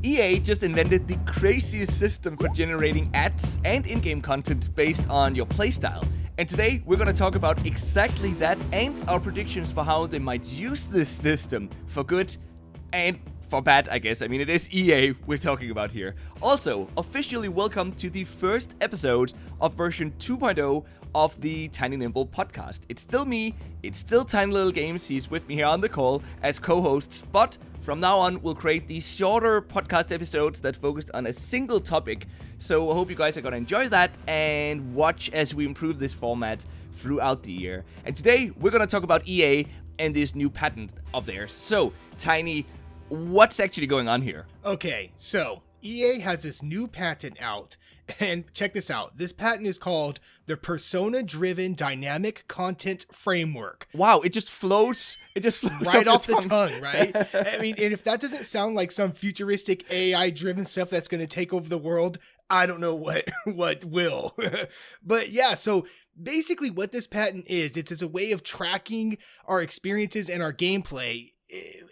EA just invented the craziest system for generating ads and in-game content based on your playstyle. And today, we're going to talk about exactly that and our predictions for how they might use this system for good and for bad, I guess. I mean, it is EA we're talking about here. Also, officially welcome to the first episode of version 2.0 of the Tiny Nimble Podcast. It's still me, it's still Tiny Little Games. He's with me here on the call as co-hosts, but from now on, we'll create these shorter podcast episodes that focus on a single topic. So I hope you guys are going to enjoy that and watch as we improve this format throughout the year. And today, we're going to talk about EA and this new patent of theirs. So, Tiny, what's actually going on here? Okay, so EA has this new patent out, and check this out. This patent is called the Persona-Driven Dynamic Content Framework. Wow, it just flows. Right off the tongue, right? I mean, and if that doesn't sound like some futuristic AI-driven stuff that's going to take over the world, I don't know what will. But yeah, so basically what this patent is, it's a way of tracking our experiences and our gameplay.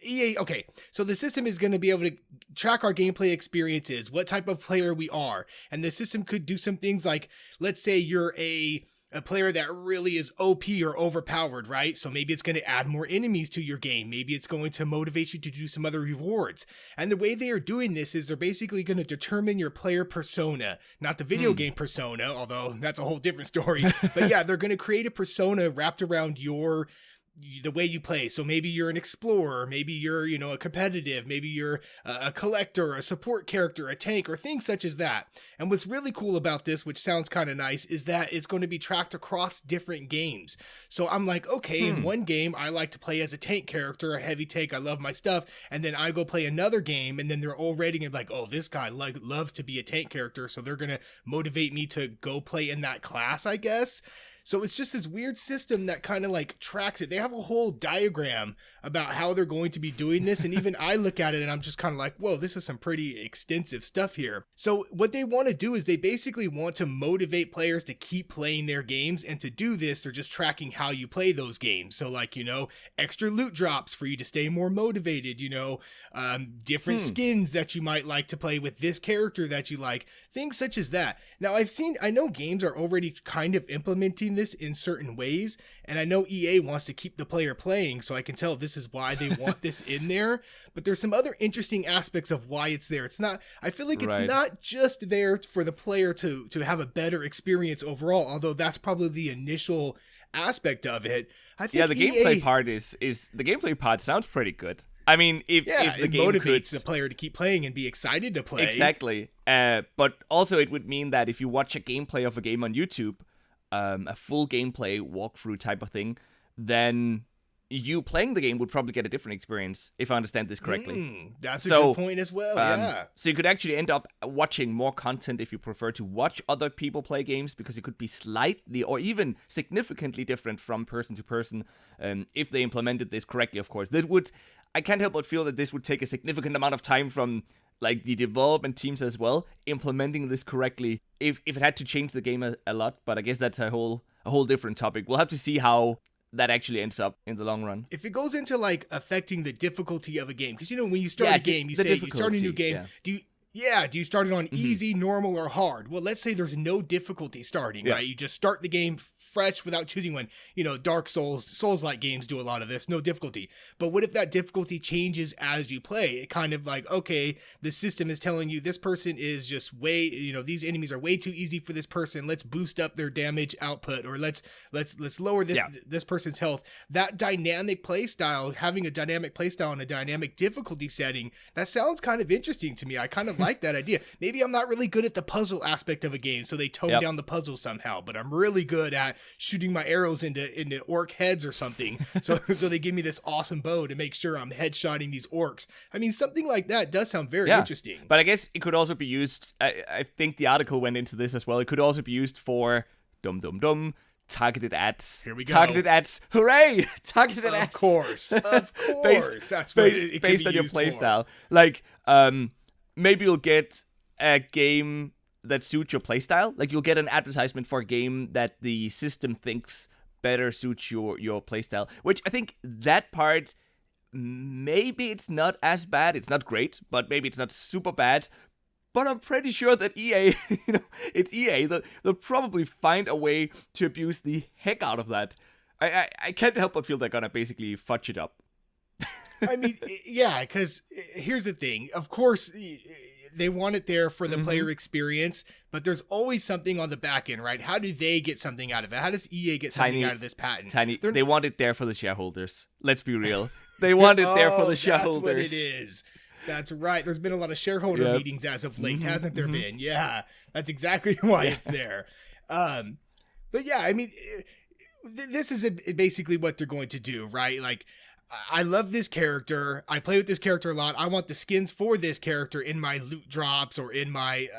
EA, okay, so the system is going to be able to track our gameplay experiences, what type of player we are, and the system could do some things like, let's say you're a player that really is OP or overpowered, right? So maybe it's going to add more enemies to your game. Maybe it's going to motivate you to do some other rewards. And the way they are doing this is they're basically going to determine your player persona, not the video game persona, although that's a whole different story. But yeah, they're going to create a persona wrapped around the way you play. So maybe you're an explorer, maybe you're, a competitive, maybe you're a collector, a support character, a tank, or things such as that. And what's really cool about this, which sounds kind of nice, is that it's going to be tracked across different games. So I'm like, okay, in one game, I like to play as a tank character, a heavy tank, I love my stuff. And then I go play another game, and then they're all rating it like, oh, this guy loves to be a tank character, so they're going to motivate me to go play in that class, I guess. So it's just this weird system that kind of like tracks it. They have a whole diagram about how they're going to be doing this. And even I look at it and I'm just kind of like, whoa, this is some pretty extensive stuff here. So what they want to do is they basically want to motivate players to keep playing their games. And to do this, they're just tracking how you play those games. So like, extra loot drops for you to stay more motivated, different skins that you might like to play with this character that you like, things such as that. Now I know games are already kind of implementing this in certain ways, and I know EA wants to keep the player playing, so I can tell this is why they want this in there. But there's some other interesting aspects of why it's there. I feel like it's not just there for the player to have a better experience overall, although that's probably the initial aspect of it. I think the gameplay part is the gameplay part sounds pretty good. I mean, if the game motivates the player to keep playing and be excited to play. Exactly. But also it would mean that if you watch a gameplay of a game on YouTube, a full gameplay walkthrough type of thing, then you playing the game would probably get a different experience, if I understand this correctly. That's a good point as well, yeah. So you could actually end up watching more content if you prefer to watch other people play games, because it could be slightly or even significantly different from person to person, if they implemented this correctly, of course. I can't help but feel that this would take a significant amount of time from like the development teams as well, implementing this correctly, if it had to change the game a lot. But I guess that's a whole different topic. We'll have to see how that actually ends up in the long run. If it goes into like affecting the difficulty of a game, because when you start a game, you say you start a new game, do you start it on easy, normal, or hard? Well, let's say there's no difficulty starting, right? You just start the game fresh without choosing one. Dark Souls-like games do a lot of this, no difficulty. But what if that difficulty changes as you play? It kind of like, okay, the system is telling you this person is just way, these enemies are way too easy for this person. Let's boost up their damage output, or let's lower this person's health. That dynamic playstyle, having a dynamic playstyle and a dynamic difficulty setting, that sounds kind of interesting to me. I kind of like that idea. Maybe I'm not really good at the puzzle aspect of a game, so they tone down the puzzle somehow, but I'm really good at shooting my arrows into orc heads or something. So they give me this awesome bow to make sure I'm headshotting these orcs. I mean, something like that does sound very interesting. But I guess it could also be used, I think the article went into this as well, it could also be used for targeted ads. Here we go. Targeted ads. Hooray! Targeted ads. Of course. That's what it based on your playstyle. Like, maybe you'll get a game that suits your playstyle. Like, you'll get an advertisement for a game that the system thinks better suits your playstyle. Which I think that part maybe it's not as bad. It's not great, but maybe it's not super bad. But I'm pretty sure that EA, it's EA. They'll probably find a way to abuse the heck out of that. I can't help but feel they're gonna basically fudge it up. I mean, yeah, because here's the thing. Of course, they want it there for the player experience, but there's always something on the back end, right? How do they get something out of it? How does EA get something out of this patent? They want it there for the shareholders. Let's be real. They want it there for the shareholders. That's what it is. That's right. There's been a lot of shareholder meetings as of late, hasn't there been? Yeah, that's exactly why it's there. But yeah, I mean, this is basically what they're going to do, right? Like, I love this character. I play with this character a lot. I want the skins for this character in my loot drops or in my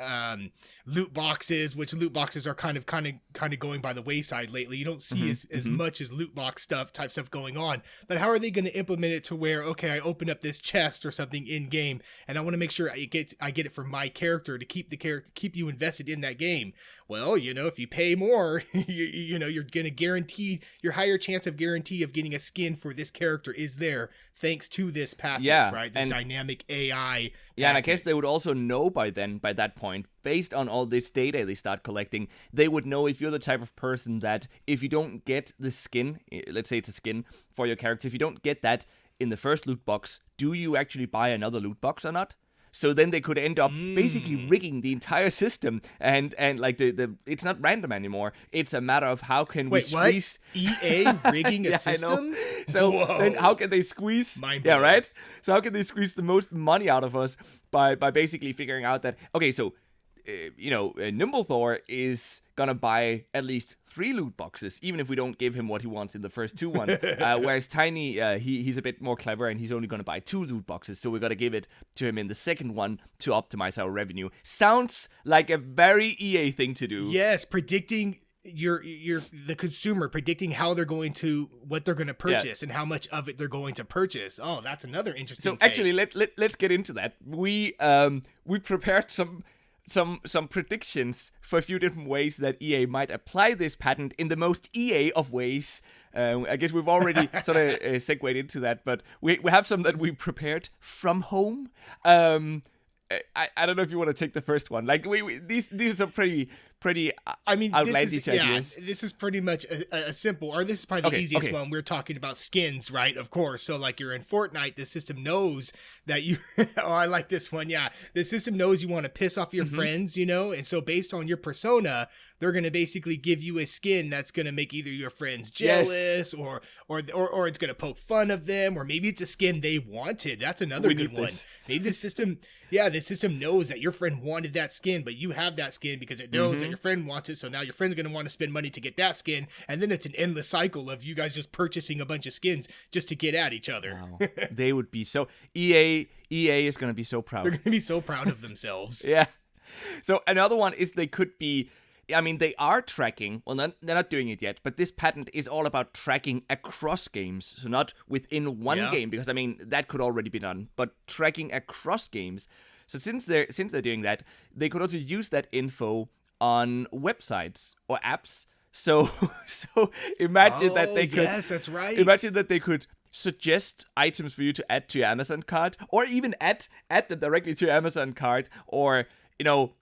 loot boxes, which loot boxes are kind of going by the wayside lately. You don't see as much as loot box type stuff going on. But how are they going to implement it to where, okay, I open up this chest or something in game, and I want to make sure I get it for my character to keep you invested in that game. Well, if you pay more, you're going to guarantee your higher chance of guarantee of getting a skin for this character is there thanks to this patent, right? This dynamic AI. Yeah, and I guess they would also know by that point, based on all this data they start collecting, they would know if you're the type of person that if you don't get the skin, let's say it's a skin for your character, if you don't get that in the first loot box, do you actually buy another loot box or not? So then they could end up basically rigging the entire system, and like the it's not random anymore. It's a matter of how can we squeeze EA rigging a system. I know. So then how can they squeeze? Yeah, right. So how can they squeeze the most money out of us by basically figuring out that so NimbleThor is gonna buy at least 3 loot boxes, even if we don't give him what he wants in the first 2 ones. Whereas Tiny, he's a bit more clever and he's only gonna buy 2 loot boxes, so we gotta give it to him in the second one to optimize our revenue. Sounds like a very EA thing to do. Yes, predicting the consumer, predicting what they're going to purchase and how much of it they're going to purchase. Oh, that's another interesting. So actually, let's get into that. We prepared some predictions for a few different ways that EA might apply this patent in the most EA of ways. I guess we've already sort of segued into that, but we have some that we prepared from home. I don't know if you want to take the first one. Like these are pretty. I mean, outlandish ideas. This is pretty much a simple, or this is probably the easiest one. We're talking about skins, right? Of course. So like you're in Fortnite, the system knows that you. Oh, I like this one. Yeah, the system knows you want to piss off your friends, and so based on your persona, they're gonna basically give you a skin that's gonna make either your friends jealous, or it's gonna poke fun of them, or maybe it's a skin they wanted. That's another good one. Maybe the system knows that your friend wanted that skin, but you have that skin because it knows that your friend wants it. So now your friend's gonna want to spend money to get that skin, and then it's an endless cycle of you guys just purchasing a bunch of skins just to get at each other. Wow. They would be so EA is gonna be so proud. They're gonna be so proud of themselves. Yeah. So another one is they could be. I mean, they are tracking. Well, they're not doing it yet, but this patent is all about tracking across games. So not within one game, because I mean that could already be done, but tracking across games. So since they're doing that, they could also use that info on websites or apps. So imagine that they could. Yes, that's right. Imagine that they could suggest items for you to add to your Amazon cart, or even add them directly to your Amazon cart, or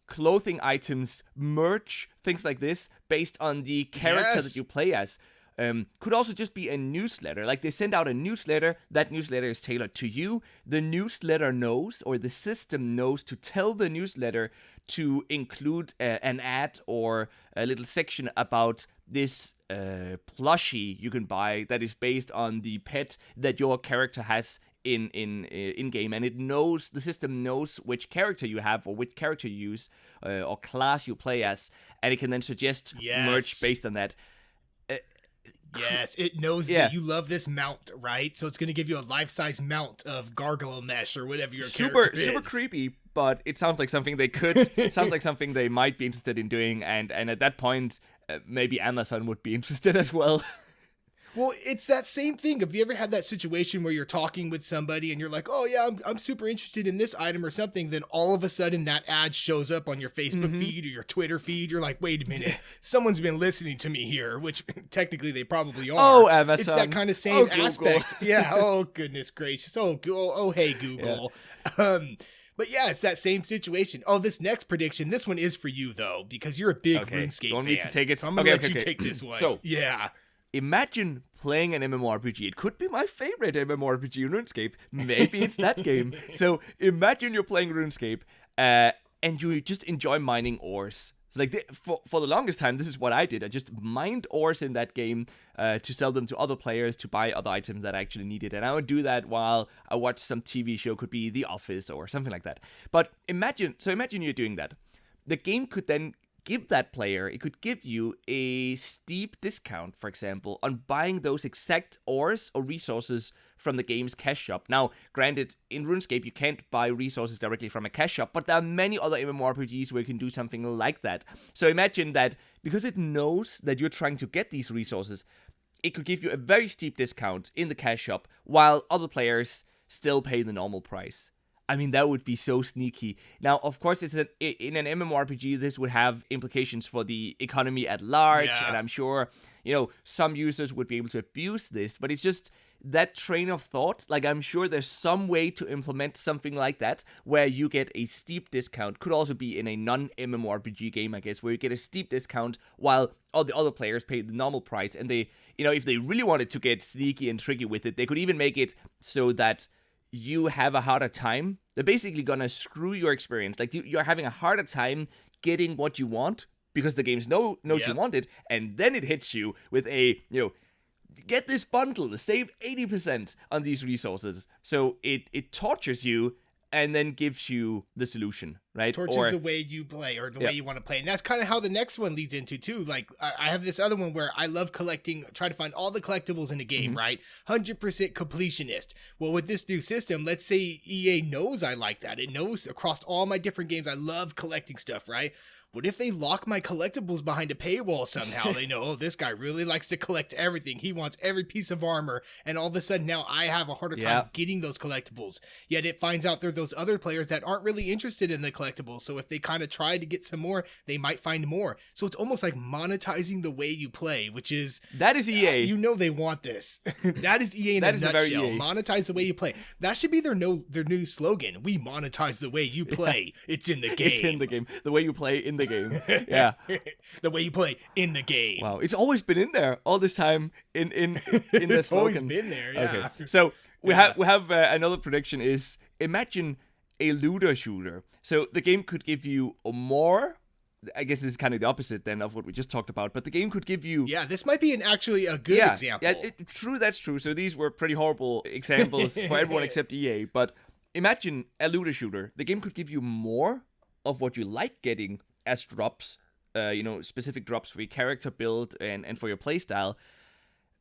clothing items, merch, things like this, based on the character that you play as. Could also just be a newsletter. Like they send out a newsletter, that newsletter is tailored to you. The newsletter knows, or the system knows, to tell the newsletter to include an ad or a little section about this plushie you can buy that is based on the pet that your character has in game, and the system knows which character you have or which character you use or class you play as, and it can then suggest merch based on that. Yes, it knows that you love this mount, right? So it's going to give you a life-size mount of gargoyle mesh or whatever your character is. Super creepy, but it sounds like something they could. Sounds like something they might be interested in doing, and at that point, maybe Amazon would be interested as well. Well, it's that same thing. Have you ever had that situation where you're talking with somebody and you're like, oh yeah, I'm super interested in this item or something. Then all of a sudden that ad shows up on your Facebook feed or your Twitter feed. You're like, wait a minute, someone's been listening to me here, which technically they probably are. Oh, Amazon. It's that kind of same Google. aspect. Yeah. Oh, goodness gracious. Oh, hey, Google. Yeah. But yeah, it's that same situation. Oh, this next prediction, this one is for you, though, because you're a big RuneScape fan. Me to take it? So I'm going to let you take this one. So, yeah. Imagine playing an MMORPG. It could be my favorite MMORPG in RuneScape. Maybe it's that game. So imagine you're playing RuneScape and you just enjoy mining ores. So like for the longest time, this is what I did. I just mined ores in that game to sell them to other players to buy other items that I actually needed. And I would do that while I watched some TV show, could be The Office or something like that. But imagine you're doing that. The game could then give that player, it could give you a steep discount, for example, on buying those exact ores or resources from the game's cash shop. Now, granted, in RuneScape, you can't buy resources directly from a cash shop, but there are many other MMORPGs where you can do something like that. So imagine that because it knows that you're trying to get these resources, it could give you a very steep discount in the cash shop while other players still pay the normal price. I mean, that would be so sneaky. Now, of course, in an MMORPG, this would have implications for the economy at large, and I'm sure, some users would be able to abuse this, but it's just that train of thought. Like, I'm sure there's some way to implement something like that, where you get a steep discount. Could also be in a non-MMORPG game, I guess, where you get a steep discount while all the other players pay the normal price, and they, if they really wanted to get sneaky and tricky with it, they could even make it so that you have a harder time. They're basically gonna screw your experience. Like you're having a harder time getting what you want because the games knows you want it, and then it hits you with a get this bundle, save 80% on these resources. So it tortures you and then gives you the solution, right? Tortures the way you play or the way you want to play. And that's kind of how the next one leads into too. Like I have this other one where I love collecting, try to find all the collectibles in a game, right? 100% completionist. Well, with this new system, let's say EA knows I like that. It knows across all my different games, I love collecting stuff, right? What if they lock my collectibles behind a paywall somehow? They know, this guy really likes to collect everything. He wants every piece of armor. And all of a sudden now I have a harder time getting those collectibles. Yet it finds out there are those other players that aren't really interested in the collectibles. So if they kind of try to get some more, they might find more. So it's almost like monetizing the way you play, which is... That is EA. They want this. That is EA in a nutshell. Monetize the way you play. That should be their new slogan. We monetize the way you play. It's in the game. It's in the game. The way you play in the game. Yeah. The way you play in the game. Wow. It's always been in there all this time in the It's slogan. always been there, yeah. Okay. So we have another prediction is imagine a looter shooter. So the game could give you more. I guess this is kind of the opposite then of what we just talked about, but the game could give you... Yeah, this might be actually a good example. Yeah, true, that's true. So these were pretty horrible examples for everyone except EA, but imagine a looter shooter. The game could give you more of what you like getting as drops, specific drops for your character build and for your playstyle,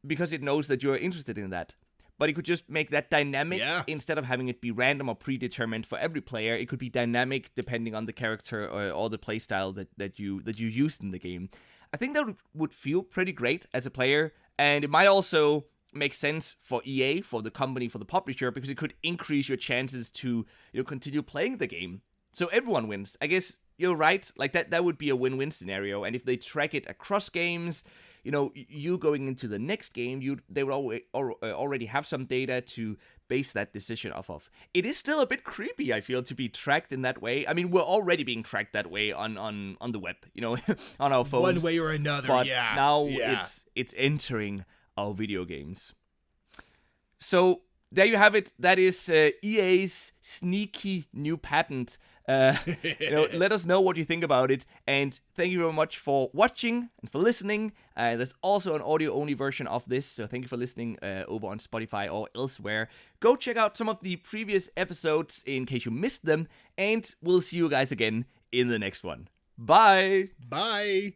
because it knows that you're interested in that. But it could just make that dynamic instead of having it be random or predetermined for every player. It could be dynamic depending on the character or the playstyle that you used in the game. I think that would feel pretty great as a player, and it might also make sense for EA, for the company, for the publisher, because it could increase your chances to continue playing the game. So everyone wins. I guess you're right. Like that would be a win-win scenario. And if they track it across games, you going into the next game, they would already have some data to base that decision off of. It is still a bit creepy, I feel, to be tracked in that way. I mean, we're already being tracked that way on the web, on our phones. One way or another, but now it's entering our video games. So there you have it. That is EA's sneaky new patent. Let us know what you think about it, and thank you very much for watching and for listening. There's also an audio-only version of this, so thank you for listening over on Spotify or elsewhere. Go check out some of the previous episodes in case you missed them, and we'll see you guys again in the next one. Bye! Bye!